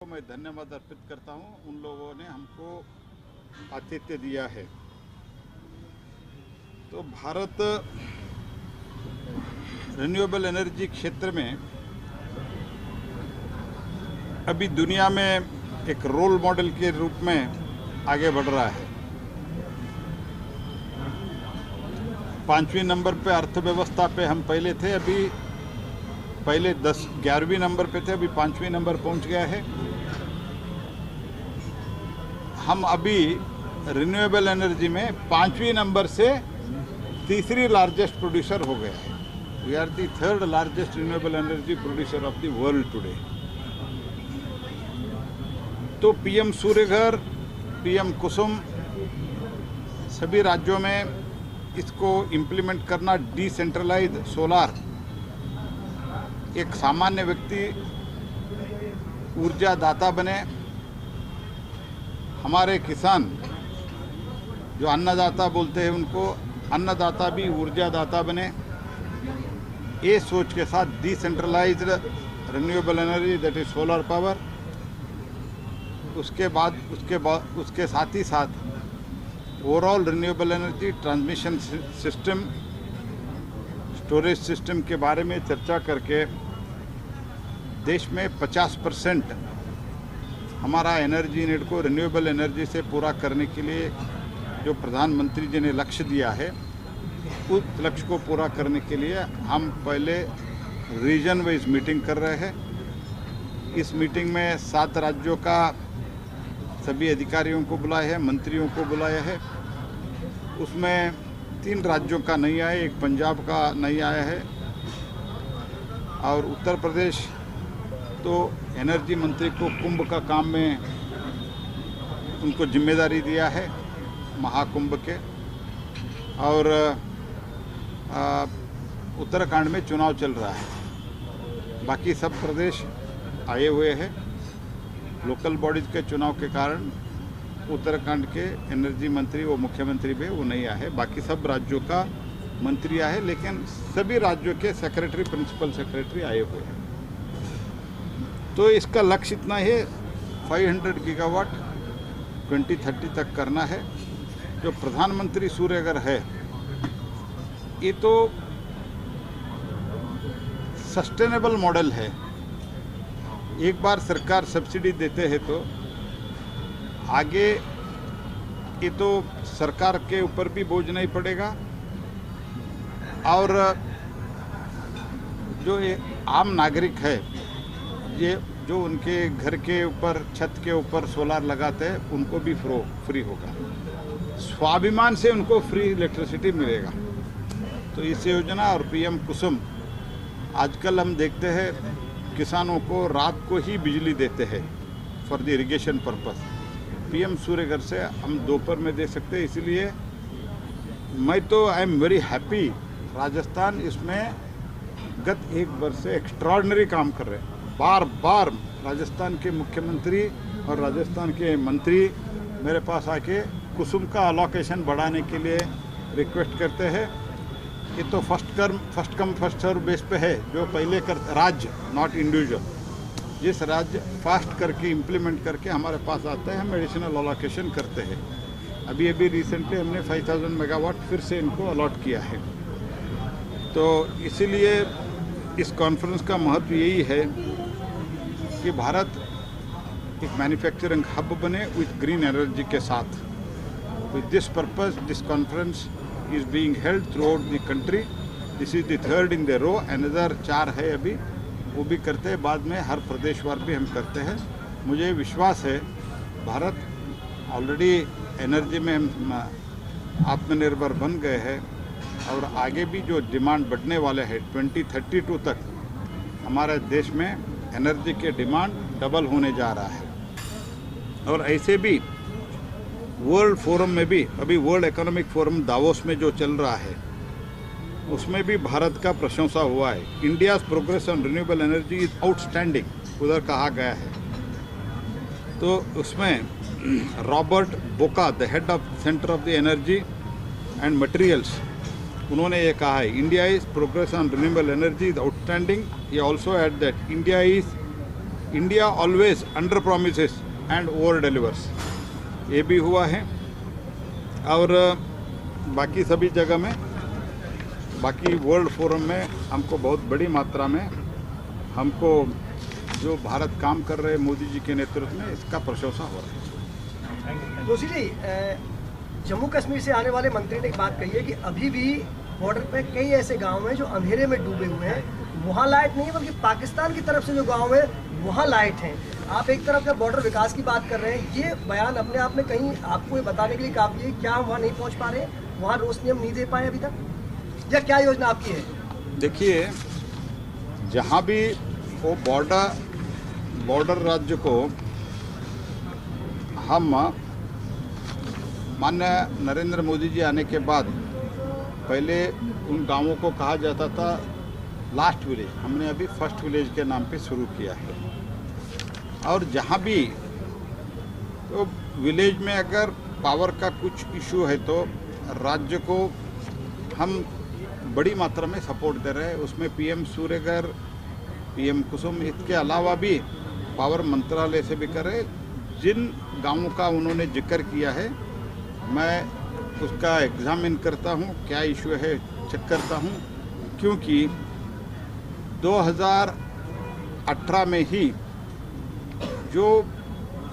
मैं धन्यवाद अर्पित करता हूं। उन लोगों ने हमको आतिथ्य दिया है। तो भारत रिन्यूएबल एनर्जी क्षेत्र में अभी दुनिया में एक रोल मॉडल के रूप में आगे बढ़ रहा है। 5वें नंबर पे अर्थव्यवस्था पे हम पहले थे, अभी पहले 11वें नंबर पे थे, अभी 5वें नंबर पहुंच गया है। हम अभी रिन्यूएबल एनर्जी में 5वें नंबर से तीसरी लार्जेस्ट प्रोड्यूसर हो गए हैं। We are the third largest renewable energy producer of the world today. तो पीएम सूर्यघर, पीएम कुसुम, सभी राज्यों में इसको इम्प्लीमेंट करना, डिसेंट्रलाइज सोलार, एक सामान्य व्यक्ति ऊर्जा दाता बने, हमारे किसान जो अन्नदाता बोलते हैं उनको अन्नदाता भी ऊर्जा दाता बने, ये सोच के साथ decentralized renewable energy that is solar power. उसके साथ ही साथ overall renewable energy transmission system, storage system के बारे में चर्चा करके देश में 50% हमारा एनर्जी नीड को रिन्यूएबल एनर्जी से पूरा करने के लिए जो प्रधानमंत्री जी ने लक्ष्य दिया है, उस लक्ष्य को पूरा करने के लिए हम पहले रीजन वाइज मीटिंग कर रहे हैं। इस मीटिंग में 7 राज्यों का सभी अधिकारियों को बुलाया है, मंत्रियों को बुलाया है। उसमें 3 राज्यों का नहीं आया, एक पंजाब का नहीं आया है और उत्तर प्रदेश तो एनर्जी मंत्री को कुंभ का काम में उनको जिम्मेदारी दिया है, महाकुंभ के। और उत्तराखंड में चुनाव चल रहा है। बाकी सब प्रदेश आए हुए हैं। लोकल बॉडीज के चुनाव के कारण उत्तराखंड के एनर्जी मंत्री, वो मुख्यमंत्री भी वो नहीं आए हैं। बाकी सब राज्यों का मंत्री आए, लेकिन सभी राज्यों के सेक्रेटरी, प्रिंसिपल सेक्रेटरी आए हुए हैं। तो इसका लक्ष्य इतना है, 500 गीगावाट 2030 तक करना है। जो प्रधानमंत्री सूर्यघर है, ये तो सस्टेनेबल मॉडल है। एक बार सरकार सब्सिडी देते हैं तो आगे ये तो सरकार के ऊपर भी बोझ नहीं पड़ेगा और जो ये आम नागरिक है, ये जो उनके घर के ऊपर, छत के ऊपर सोलार लगाते हैं, उनको भी फ्री होगा। स्वाभिमान से उनको फ्री इलेक्ट्रिसिटी मिलेगा। तो इस योजना और पीएम कुसुम, आजकल हम देखते हैं किसानों को रात को ही बिजली देते हैं for the irrigation purpose. PM Surya Ghar से हम दोपहर में दे सकते हैं। इसलिए मैं तो I am very happy. Rajasthan इसमें गत 1 वर्ष से एक्स्ट्रॉर्डनरी काम कर रहे हैं। बार बार राजस्थान के मुख्यमंत्री और राजस्थान के मंत्री मेरे पास आके कुसुम का अलोकेशन बढ़ाने के लिए रिक्वेस्ट करते हैं। ये तो first come first serve base पे है। जो पहले कर राज्य, नॉट इंडिविजुअल, जिस राज्य फास्ट करके इम्प्लीमेंट करके हमारे पास आते हैं, हम एडिशनल अलोकेशन करते हैं। अभी रिसेंटली हमने 5000 मेगावाट फिर से इनको अलॉट किया है। तो इसीलिए इस कॉन्फ्रेंस का महत्व यही है कि भारत एक मैन्युफैक्चरिंग हब बने विथ ग्रीन एनर्जी के साथ। With this purpose this conference is being held throughout the country. This is the 3rd in the row. Another 4 है अभी, वो भी करते हैं। बाद में हर प्रदेशवार भी हम करते हैं। मुझे विश्वास है भारत ऑलरेडी एनर्जी में हम आत्मनिर्भर बन गए हैं और आगे भी जो डिमांड बढ़ने वाले हैं 2032 तक हमारे देश में एनर्जी के डिमांड डबल होने जा रहा है। और ऐसे भी वर्ल्ड फोरम में भी, अभी वर्ल्ड इकोनॉमिक फोरम दावोस में जो चल रहा है, उसमें भी भारत का प्रशंसा हुआ है। India's progress on renewable energy is outstanding, उधर कहा गया है। तो उसमें Robert Boka, the head of centre of the energy and materials, उन्होंने ये कहा है India is progress on renewable energy is outstanding. ये also at that India is India always under promises and over delivers, ये भी हुआ है। और बाकी सभी जगह में, बाकी वर्ल्ड फोरम में हमको बहुत बड़ी मात्रा में हमको जो भारत काम कर रहे मोदी जी के नेतृत्व में, इसका प्रशंसा हो रहा है। जोशी जी, जम्मू कश्मीर से आने वाले मंत्री ने एक बात कही है कि अभी भी बॉर्डर पे कई ऐसे गांव हैं जो अंधेरे में डूबे हुए हैं, वहाँ लाइट नहीं है, बल्कि पाकिस्तान की तरफ से जो गांव है वहाँ लाइट हैं। आप एक तरफ का बॉर्डर विकास की बात कर रहे हैं, ये बयान अपने आप में कहीं आपको ये बताने के लिए काफ़ी है क्या हम वहाँ नहीं पहुँच पा रहे, वहाँ रोशनी हम नहीं दे पाए अभी तक, या क्या योजना आपकी है? देखिए, जहाँ भी वो बॉर्डर राज्य को हम माननीय नरेंद्र मोदी जी आने के बाद पहले उन गांवों को कहा जाता था लास्ट विलेज, हमने अभी फर्स्ट विलेज के नाम पे शुरू किया है। और जहाँ भी तो विलेज में अगर पावर का कुछ इशू है तो राज्य को हम बड़ी मात्रा में सपोर्ट दे रहे हैं। उसमें पीएम सूर्यघर, पीएम कुसुम, इसके अलावा भी पावर मंत्रालय से भी कर रहे। जिन गांवों का उन्होंने जिक्र किया है, मैं उसका एग्जामिन करता हूं, क्या इशू है चेक करता हूं, क्योंकि 2018 में ही जो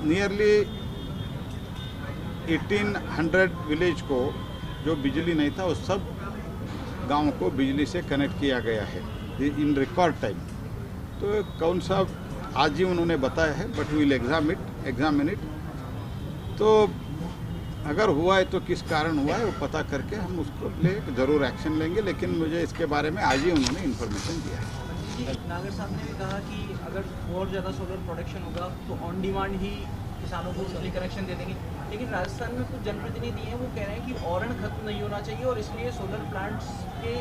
नियरली 1800 विलेज को जो बिजली नहीं था, उस सब गांवों को बिजली से कनेक्ट किया गया है इन रिकॉर्ड टाइम। तो कौन सा आज ही उन्होंने बताया है, बट विल एग्जामिन इट। तो अगर हुआ है तो किस कारण हुआ है वो पता करके हम उसको ज़रूर एक्शन लेंगे, लेकिन मुझे इसके बारे में आज ही उन्होंने इन्फॉर्मेशन दिया है। नागर साहब ने भी कहा कि अगर और ज़्यादा सोलर प्रोडक्शन होगा तो ऑन डिमांड ही किसानों को बिजली कनेक्शन दे देंगे, लेकिन राजस्थान में कुछ जनप्रतिनिधि हैं वो कह रहे हैं कि औरण खत्म नहीं होना चाहिए और इसलिए सोलर प्लांट्स के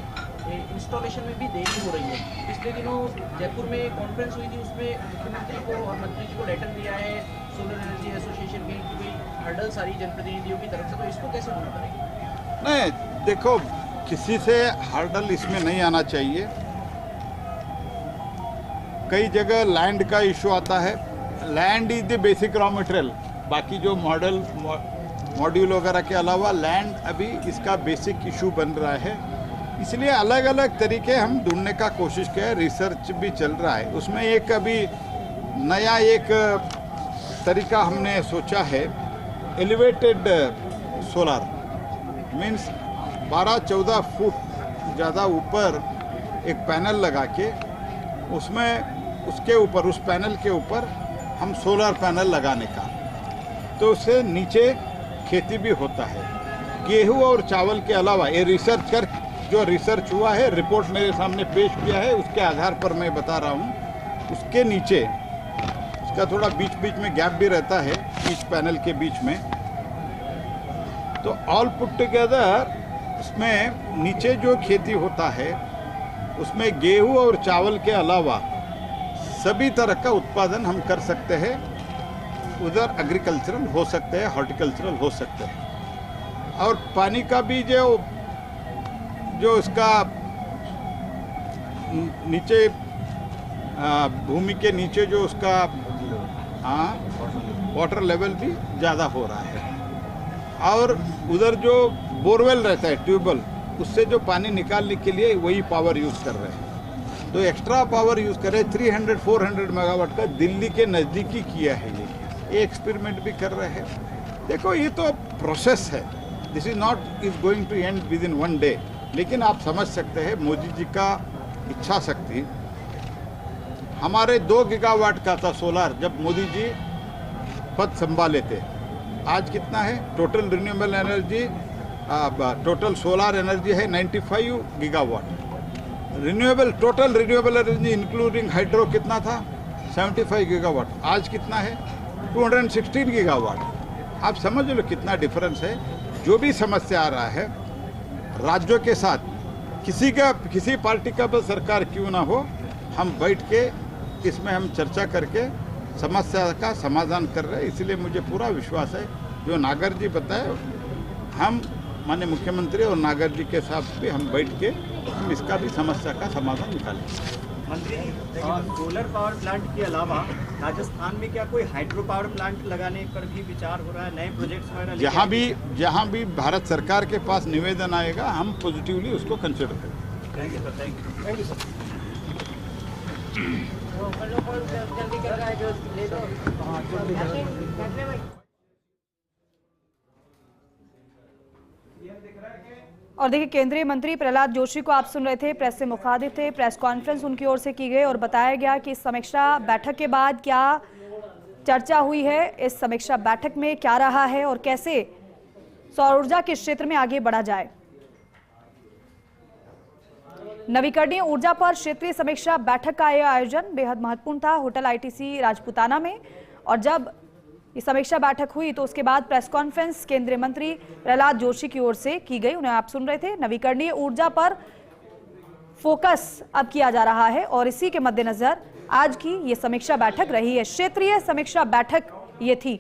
इंस्टॉलेशन में भी देरी हो रही है। पिछले दिनों जयपुर में कॉन्फ्रेंस हुई थी, उसमें मुख्यमंत्री को और मंत्री जी को लेटर दिया है सोलर एनर्जी एसोसिएशन के कि भाई हर्डल सारी जनप्रतिनिधियों की तरफ से, तो इसको कैसे दूर करेंगे? नहीं, देखो, किसी से हर्डल इसमें नहीं आना चाहिए। कई जगह लैंड का इशू आता है, land is the basic raw material, बाकी जो मॉड्यूल वगैरह के अलावा लैंड अभी इसका बेसिक इशू बन रहा है। इसलिए अलग अलग तरीके हम ढूंढने का कोशिश किया, रिसर्च भी चल रहा है। उसमें एक अभी नया एक तरीका हमने सोचा है, एलिवेटेड सोलर, मीन्स 12-14 फुट ज़्यादा ऊपर एक पैनल लगा के उसमें उसके ऊपर, उस पैनल के ऊपर हम सोलर पैनल लगाने का, तो उससे नीचे खेती भी होता है। गेहूं और चावल के अलावा ये जो रिसर्च हुआ है, रिपोर्ट मेरे सामने पेश किया है, उसके आधार पर मैं बता रहा हूँ। उसके नीचे उसका थोड़ा बीच बीच में गैप भी रहता है, ईच पैनल के बीच में। तो ऑल पुट टुगेदर उसमें नीचे जो खेती होता है उसमें गेहूं और चावल के अलावा सभी तरह का उत्पादन हम कर सकते हैं। उधर एग्रीकल्चरल हो सकते हैं, हॉर्टिकल्चरल हो सकते हैं। और पानी का भी जो इसका नीचे भूमि के नीचे जो उसका वाटर लेवल भी ज़्यादा हो रहा है। और उधर जो बोरवेल रहता है, ट्यूबवेल, उससे जो पानी निकालने के लिए वही पावर यूज़ कर रहे हैं। तो एक्स्ट्रा पावर यूज़ कर रहे हैं। 300-400 मेगावाट का दिल्ली के नज़दीकी किया है ये एक्सपेरिमेंट भी कर रहे हैं। देखो, ये तो प्रोसेस है, this is not is going to end within 1 day. लेकिन आप समझ सकते हैं मोदी जी का इच्छा शक्ति। हमारे 2 गीगावाट का था सोलर जब मोदी जी पद संभाले थे। आज कितना है? Total renewable energy, total solar energy है 95 gigawatt. Total renewable energy including hydro कितना था? 75 गीगावाट। आज कितना है? 216 गीगावाट। आप समझ लो कितना डिफरेंस है। जो भी समस्या आ रहा है राज्यों के साथ, किसी पार्टी का भी सरकार क्यों ना हो, हम बैठ के इसमें हम चर्चा करके समस्या का समाधान कर रहे हैं। इसलिए मुझे पूरा विश्वास है जो नागर जी बताए, हम माननीय मुख्यमंत्री और नागर जी के साथ भी हम बैठ के हम इसका भी समस्या का समाधान निकालेंगे। मंत्री जी, सोलर पावर प्लांट के अलावा राजस्थान में क्या कोई हाइड्रो पावर प्लांट लगाने पर भी विचार हो रहा है? नए प्रोजेक्ट्स वगैरह लेके जहाँ भी भारत सरकार के पास निवेदन आएगा हम पॉजिटिवली उसको कंसिडर करेंगे। Thank you sir, thank you sir. और देखिए, केंद्रीय मंत्री प्रहलाद जोशी को आप सुन रहे थे, प्रेस से मुखातिब थे। प्रेस कॉन्फ्रेंस उनकी ओर से की गई और बताया गया कि इस समीक्षा बैठक के बाद क्या चर्चा हुई है, इस समीक्षा बैठक में क्या रहा है और कैसे सौर ऊर्जा के क्षेत्र में आगे बढ़ा जाए। नवीकरणीय ऊर्जा पर क्षेत्रीय समीक्षा बैठक का यह आयोजन बेहद महत्वपूर्ण था होटल आईटीसी राजपुताना में। और जब ये समीक्षा बैठक हुई तो उसके बाद प्रेस कॉन्फ्रेंस केंद्रीय मंत्री प्रहलाद जोशी की ओर से की गई, उन्हें आप सुन रहे थे। नवीकरणीय ऊर्जा पर फोकस अब किया जा रहा है और इसी के मद्देनजर आज की ये समीक्षा बैठक रही है। क्षेत्रीय समीक्षा बैठक ये थी।